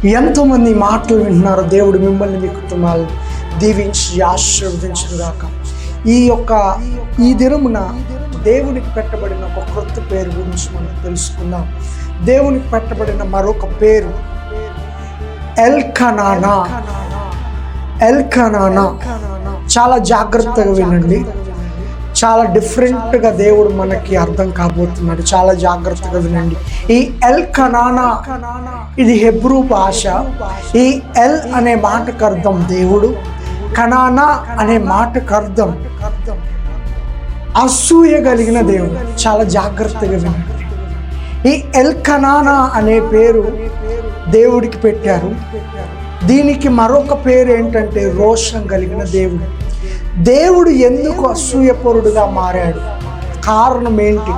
ఎంతోమంది మాటలు వింటున్నారు. దేవుడు మిమ్మల్ని మీ కుటుంబాలను దీవించి ఆశీర్వదించుగాక. ఈ దినమున దేవునికి పెట్టబడిన ఒక క్రొత్త పేరు గురించి మనం తెలుసుకుందాం. దేవునికి పెట్టబడిన మరొక పేరు ఎల్కనానా. ఎల్కనానా చాలా జాగ్రత్తగా వినండి. చాలా డిఫరెంట్గా దేవుడు మనకి అర్థం కాబోతున్నాడు. చాలా జాగ్రత్తగా వినండి. ఈ ఎల్కనానా ఇది హెబ్రూ భాష. ఈ ఎల్ అనే మాటకు అర్థం దేవుడు, కనానా అనే మాటకు అర్థం అసూయ కలిగిన దేవుడు. చాలా జాగ్రత్తగా వినండి. ఈ ఎల్కనానా అనే పేరు దేవుడికి పెట్టారు. దీనికి మరొక పేరు ఏంటంటే రోషం కలిగిన దేవుడు. దేవుడు ఎందుకు అసూయపరుడుగా మారాడు? కారణం ఏంటి?